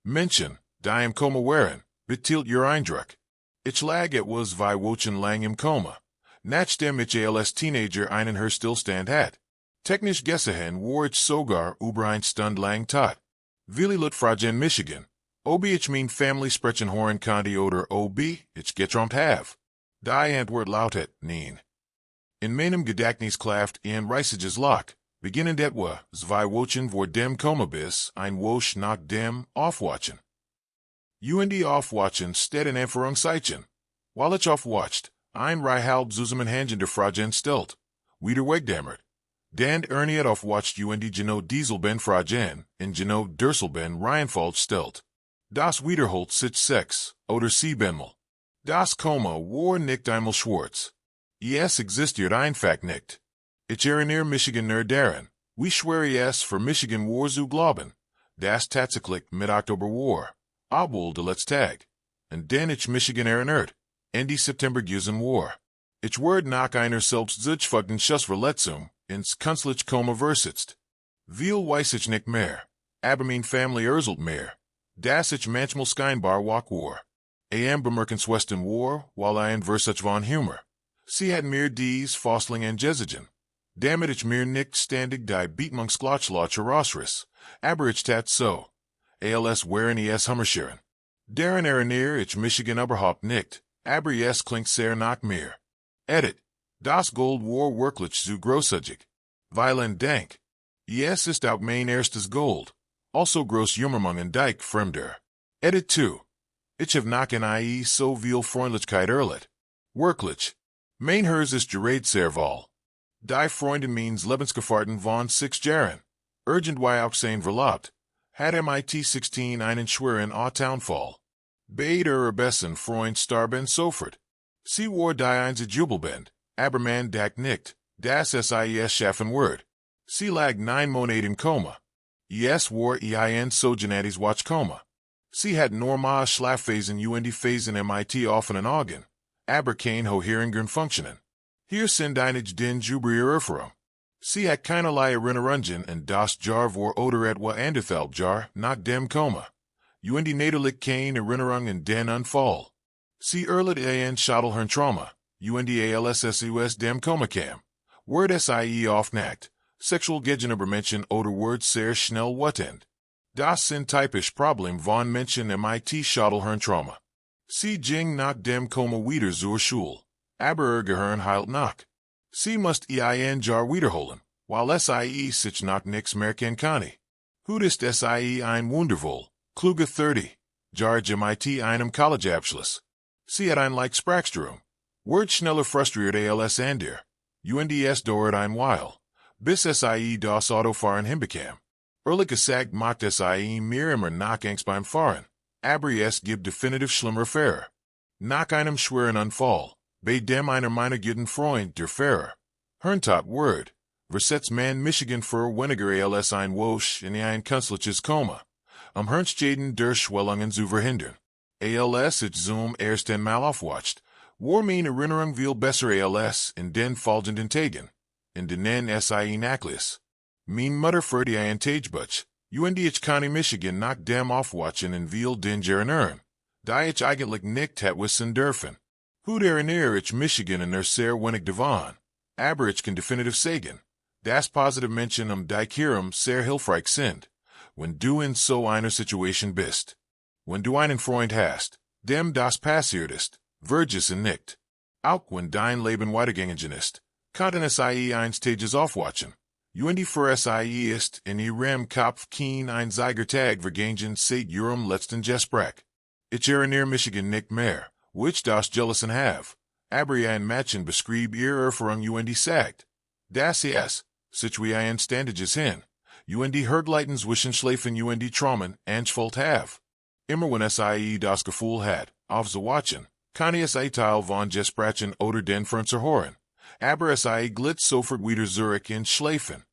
Menschen, die im Koma waren, betielt ihr Eindruck. Ich lag et was 2 Wochen lang im Koma. Nachdem ich als Teenager einen Hörstillstand hat. Technisch gesehen war ich sogar über eine Stunde lang tot. Willi Lutfragen, Michigan. Ob ich mein Family sprechen hören konnte oder ob ich geträumt have. Die Antwort lautet, nein. In meinem Gedächtnis klafft ein riesiges Loch, beginnend etwa 2 Wochen vor dem Koma bis ein Woche nach dem Aufwachen. Aufwachen steht in Anführungszeichen. While ich aufwacht, ein halb zusammenhängende Fragen stellt, wieder wegdammert. Dan Erniet aufwacht genau Dieselben Fragen, in genau Durselben Reihenfolge stellt. Das wiederholt sich 6 oder 7 Das Koma war nicht einmal schwarz. Es existiert einfach nicht. Ich erinnere Michigan nur daran, wie schwer es für Michigan war zu glauben, das tatsächlich mit Oktober war, obwohl der letzte Tag. Und den ich Michigan erinnert, Ende September gewesen war. Ich werde nach einer selbstzugefügten Schussverletzung ins künstliche Koma versetzt. Viel weiß ich nicht mehr, aber mein Family erzählt mehr, dass ich manchmal scheinbar wach war. Bemerkenswerten war, weil ein Versatz von Humor. Sie hat mir dies Fostling angesigen. Damit ich mir nicht ständig die Beatmungsglotschlotche rausriss, aber ich tat so. Als waren es Hummerscheren. Daran erinnere ich Michigan überhaupt nicht, aber es klingt sehr nach mir. Edit. Das Gold war wirklich zu großzügig. Violent Dank. Es ist auch mein erstes Gold. Also groß Jummermangen Dike Fremder. Edit 2. Ich have nach in so viel Freundlichkeit erlet. Wirklich. Mein Hers ist gerät sehr wohl. Die Freundin means Lebensgefahrten von 6 Jahren. Urgent wie auch sein verlobt. Hat mit 16 einen schweren Townfall. Beide besten Freund starben sofort. Sie war die einzige Jubelband, aber man dak nicht, das SIS schaffen wird. Sie lag 9 Monate im Koma. Es war ein sogenanntes Watchkoma. Sie hat normal Schlafphasen und Phasen mit offenen Augen, aber kein Gehirn funktionen. Hier sind einige den Jubrier Erfahrung. Sie hat keinerlei Erinnerungen und das Jar war oder etwa anderthalb Jar nach dem Koma. Und natürlich keine Erinnerungen den Unfall. Sie erlitt ein Schädelhirntrauma, und ALSSUS dem Koma kam. Word SIE aufnackt, sexual gegenüber Menschen oder Word sehr schnell wetend. Das sind typisch Problem von Menschen mit Schädelhirntrauma. Sie ging nach dem Koma wieder zur Schule, aber Gehirn heilt nach. Sie must ein Jar wiederholen, weil SIE sich nach nix merken kann. Hut ist SIE ein Wundervoll, kluge 30, Jar mit einem Collegeabschluss. Sie hat ein like Sprachstrom. Word schneller frustriert als ander. UNDS dauert ein Weil, bis SIE das Autofahren hinbekam. Ehrlich gesagt macht SIE mir immer Nachangst beim Fahren, aber es gibt definitiv schlimmer Fahrer. Nach einem schweren Unfall, bei dem einer meiner guten Freund der Fahrer. Herntot Word, versetzt man Michigan für weniger als ein Woche in ein künstliches Koma. Hirnschäden der Schwellungen zu verhindern. Als ich zum ersten Mal aufwacht, war meine Erinnerung viel besser als in den folgenden Tagen. In den SIE Nachlass. Mein Mutter führte ein Tagebutch, und ich kann Michigan nach dem Aufwachen in viel Danger erinnern, da ich eigentlich nicht hat wissen dürfen. Hut erinnere ich Michigan in sehr wenig davon, aber ich kann definitiv sagen, dass positive Menschen die Kirum sehr hilfreich sind, wenn du in so einer Situation bist. Wenn du einen Freund hast, dem das passiert ist, vergiss ihn nicht. Auch wenn dein Leben weitergegangen ist, kann SIE ein Stages aufwachen. Und für SIE ist in ihrem Kopf kein einziger Tag vergangen seit ihrem letzten Gespräch. Ich erinnere Michigan nicht mehr, which das Jealousy have, aber ein Mädchen beschrieb ihre Erfahrung und sagt, dass es, sich wie ein Standages hin, und Herdleiten zwischen Schläfen und Traumen angefühlt have. Immer wenn SIE das Gefühl hat, aufzuwachen, kann es ein Teil von Gesprächen oder den Fernseher hören, aber SIE glitt sofort wieder zurück in Schläfen.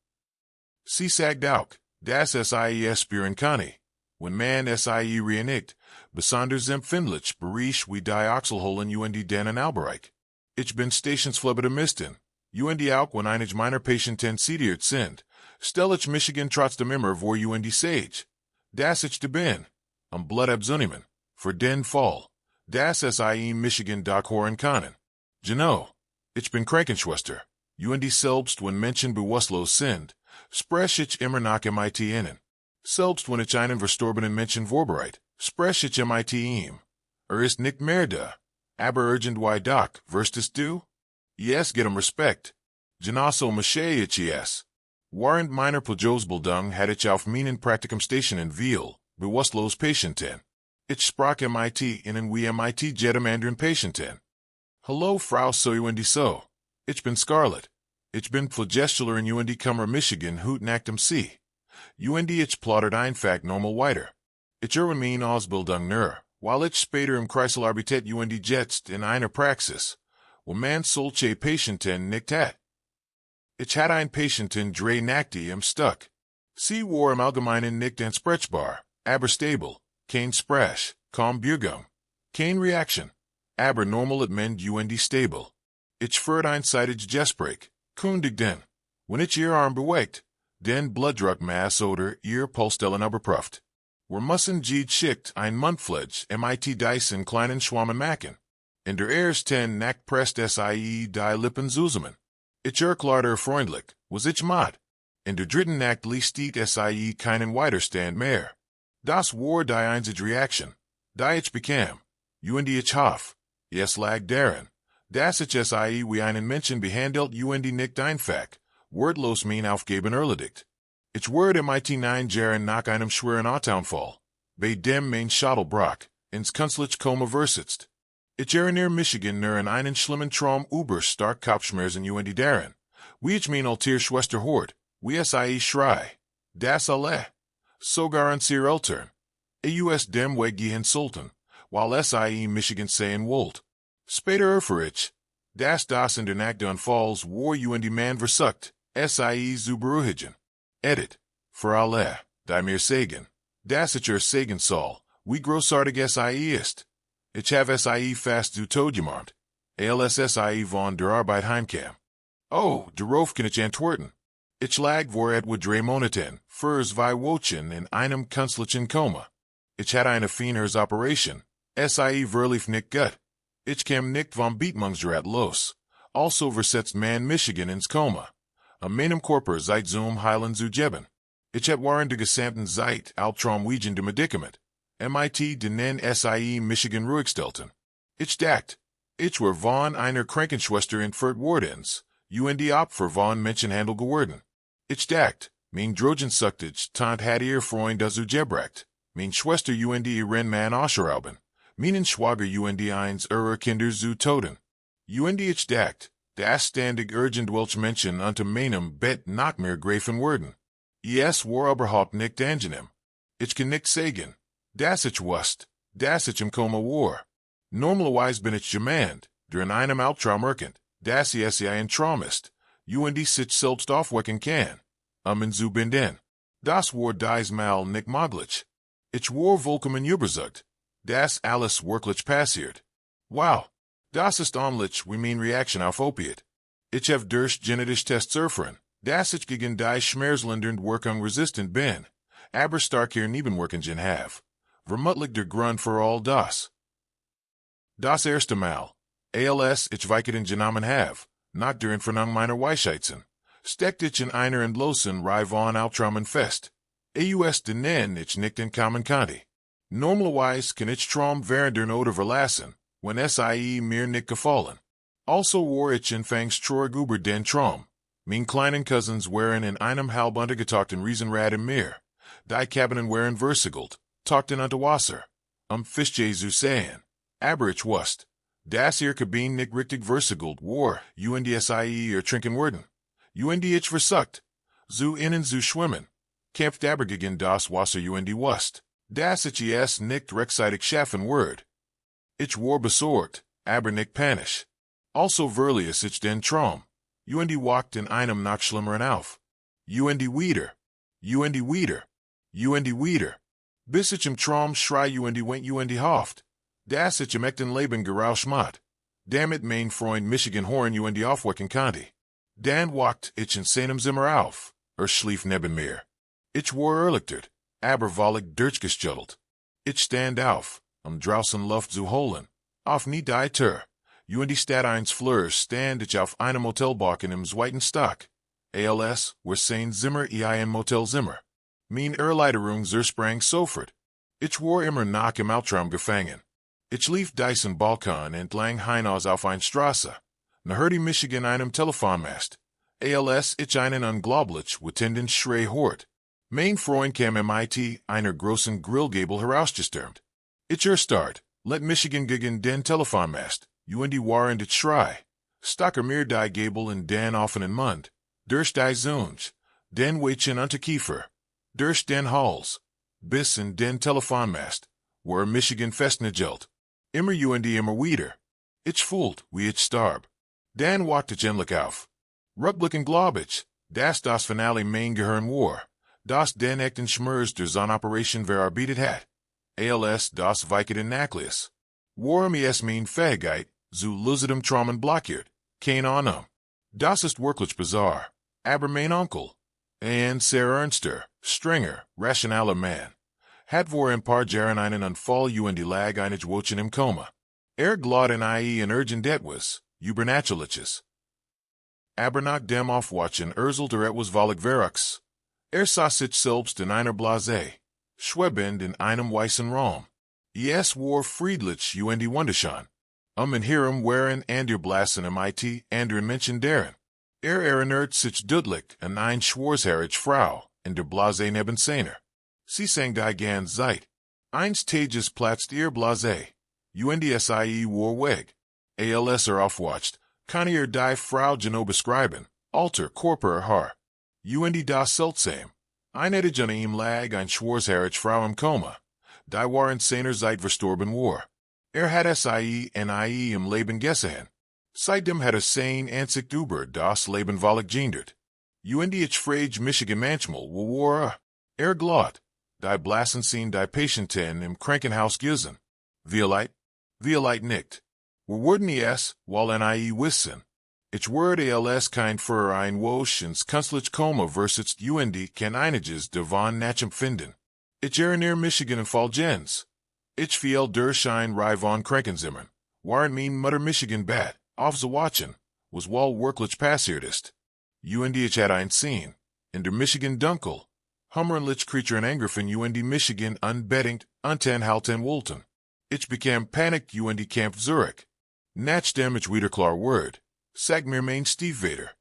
Sie sagt auch, dass SIE spüren kann, wenn man SIE reinigt, besonders empfindlich Bereich wie die Achselholen und den Albereich. Ich bin stationsflebbeter und auch wenn einige meiner Patienten sediert sind, stelle ich Michigan trotzdem immer vor und sage, dass ich da bin. Blood abzunimen, für den Fall, das Sie Michigan Doc Horen können. Ich bin Krankenschwester. Und selbst wenn Menschen bewusstlos sind, spreche ich immer nach MIT innen. Selbst wenn ich einen verstorbenen Menschen vorbereit, spreche ich MIT ihm. Ist nicht mehr da. Aber irgendwie Doc, verstehst du? Yes, get Respekt. Genosso mache ich yes. Während meiner Pojosbildung hatte ich auf meinen Praktikumsstationen viel, bewusstlos Patienten. Ich sprach MIT innen wie MIT jedem anderen Patienten. Hallo Frau so. Ich bin Scarlett. Ich bin Pflegestellerin in UND Kummer Michigan Hut nach dem See. UND ich plottert einfach normal weiter. Ich mein Ausbildung nur, weil ich später im Kreiselarbeit UND jetzt in einer Praxis, wo man solche Patienten nicht hat. Ich hatte ein Patienten drei Nächte im Stuck. Sie war im Allgemeinen nicht ansprechbar, aber stable, kein Sprach, kaum Bürgung, kein Reaction, aber normal at UND stable. Ich führt einseitig Gespräch, kundig den. Wenn ich ihr Arm bewegt, den Blutdruckmaß oder ihr Pulsstellen überprüft. Wir müssen schickt ein Mundpflege MIT Dyson kleinen Schwammen machen. In der ersten Nacht presst Sie die Lippen zusammen. Ich erklärte freundlich, was ich mat. In der dritten Nacht ließ Sie keinen Widerstand mehr. Das war die einzige Reaction, die ich bekam. Und ich hoff, es lag darin, dass ich Sie wie einen Menschen behandelt und nicht einfach, wordlos mein Aufgeben erledigt. Ich wurde MIT 9 Jahren nach einem schweren Autounfall, bei dem mein Schädel brach, ins künstliche Koma versetzt. Ich erinnere Michigan nur an einen schlimmen Traum über stark Kopfschmerzen und daran, wie ich mein alter Schwester hort, wie Sie schrei, das alle, sogar an ihr Eltern. Aus dem Weg gehen sollten, weil Sie Michigan sehen wollt. Später erfuhr ich, dass das in der Nacht des Unfalls war und man versucht, Sie zu beruhigen. Edit. Für alle, die mir sagen, dass ich sagen soll, wie großartig Sie ist. Ich habe Sie fast zu Tod gemacht, als Sie von der Arbeit heimkam. Oh, darauf kann ich antworten. Ich lag vor etwa 3 Monaten, für 2 Wochen in einem künstlichen Koma. Ich hatte eine Feinheitsoperation, Sie verlief nicht gut. Ich kam nicht vom Beatmungsgerät los. Also versetzt man Michigan ins Koma. Am meinem Körper seit zum Heilen zu geben. Ich hab während der gesamten Zeit Albtraumwiegende Medikament. MIT den Sie Michigan ruhigstellten. Ich dacht, ich war von einer Krankenschwester entführt worden, und Opfer von Menschenhandel geworden. Ich dacht, mein Drogensuchtig Tant hat ihr Freund dazu gebracht, mein Schwester und ihren Mann auszuräuben, meinen Schwager und eins ihrer Kinder zu töten. Und ich dacht, das ständig irgendwelche Menschen unter meinem Bett nach mir greifen würden. Es war überhaupt nicht angenehm. Ich kann nicht sagen, dass ich wusste, dass ich im Koma war. Normalerweise bin ich jemand, der in einem Albtraum erkennt, dass ein Traum ist, und sich selbst aufwecken kann, zu binden. Das war diesmal nicht möglich. Ich war vollkommen überzeugt, dass alles wirklich passiert. Wow, das ist ähnlich wie meine Reaktion auf Opiat. Ich habe durch genetische Tests erfahren, dass ich gegen die schmerzlindernde Wirkung resistent bin, aber starke Nebenwirkungen habe. Vermutlich der Grund für all das. Das erste Mal, als ich Vicodin genommen habe, nach der Entfernung meiner Weisheiten, steckte ich in einer endlosen Reihe von Albträumen fest. Denen ich nicht entkommen konnte. Normalerweise kann ich Traum während der Not verlassen, wenn Sie mir nicht gefallen. Also war ich anfangs traurig über den Traum. Mein kleinen Cousins waren in einem halb untergetauchten Riesenrad im Meer. Die Cabinen waren versiegelt, tauchten unter Wasser. Fischje zu sehen. Aber ich wusste, dass ihr Kabinen nicht richtig versiegelt war, und Sie ertrinken würden. Und ich versucht, zu innen zu schwimmen. Kämpft aber gegen das Wasser und wusste, dass ich es nicht rechtzeitig schaffen würde. Ich war besorgt, aber nicht panisch. Also verließ ich den Traum. Und wacht in einem noch schlimmeren auf. Und wieder. Und wieder. Und wieder. Bis ich im Traum schrei und went und hofft, dass ich im echten Leben gerauscht mat. Damit mein Freund Michigan Horn und aufwecken konnte. Dann wacht ich in seinem Zimmer auf, schlief neben mir. Ich war erleichtert, aber völlig durchgeschüttelt. Ich stand auf, draußen Luft zu holen. Auf nie die Tür. Die Stadt eins Fleur stand ich auf einem Hotelbalken im zweiten Stock. Als, wir sehen Zimmer ein Motel Zimmer. Mein Erleiderung zersprang sofort. Ich war immer nach im Altraum gefangen. Ich lief diesen Balkon entlang hinaus auf eine Straße. Hörte Michigan einem Telefonmast. Als ich einen unglaublich wütenden Schrei hort. Mein Freund kam einer großen Grillgabel herausgestürmt. Ich erstarrt, let Michigan gegen den Telefonmast, die waren dit Schrei. Stacker mir die Gabel in den offenen Mund, durch die Zunge, den Weichen unter Kiefer, durch den Hals, bis in den Telefonmast, war Michigan festnagelt. Immer immer wieder. Ich fühlt, wie ich starb. Dan walkte ich endlich auf. Rückblickend glaub ich, dass das Finale mein Gehirn war, das den echten Schmerz der Operation verarbeitet hat. Als das Vicodin Nachlass. War es mein Fähigkeit, zu lucidem Traumen blockiert, kein Ahnung. Das ist wirklich bizarr. Aber mein Onkel, ein sehr ernster, strenger, rationaler Mann, hat vor ein paar Jahren einen Unfall lag einige Wochen im Koma. Glad in in urgent etwas, übernatürliches. Aber nach dem Aufwachen erzählte etwas völlig Verrücktes. Sah sich selbst in einer Blase, schwebend in einem weißen Raum. Es war friedlich wunderschön. In Hirem waren ander Blassen ander Menschen deren. Erinnert sich deutlich an eine schwarzhaarige Frau in der Blase neben seiner. Sie sang die ganze Zeit. Eins Tages platzt ihr Blase. Sie war weg. Als aufwacht, kann die Frau genau beschreiben, alter Körper Haar. Das seltsam. Eine ihm lag ein schwarzhaarige Frau im Koma. Die waren seiner Zeit verstorben war. Hat im Leben gesehen. Seitdem hat sein Ansicht über das Leben völlig geändert. Ich frage mich manchmal, wo war glad. Die Blassen sehen die Patienten im Krankenhaus gesehen. Vielleicht nicht. Wo wurden es, weil wissen. Ich würde als kein für ein Wosch ins künstlich Koma versetzt kann einiges davon nachempfinden. Ich erinnere Michigan in Falljens. Ich fiel durch ein von Krankenzimmern, waren mein Mutter Michigan bad, aufzuwachen, was wirklich passiert ist. Ich had ein sehen, in der Michigan dunkel, hummerlich Creature in Angriffen Michigan unbedingt, halten wollten. Ich bekam Panik Camp Zurich. Nachdem ich wieder klar word, sag mir mein Stiefvater,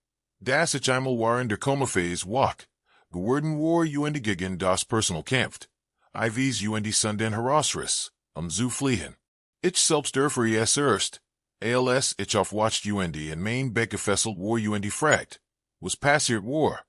dass ich einmal war in der Koma-Phase wach, geworden war gegen das Personal kämpft. I wies Sunden herausriss, zu fliehen. Ich selbst es erst, als ich aufwacht in mein Bett gefesselt war fragt, was passiert war.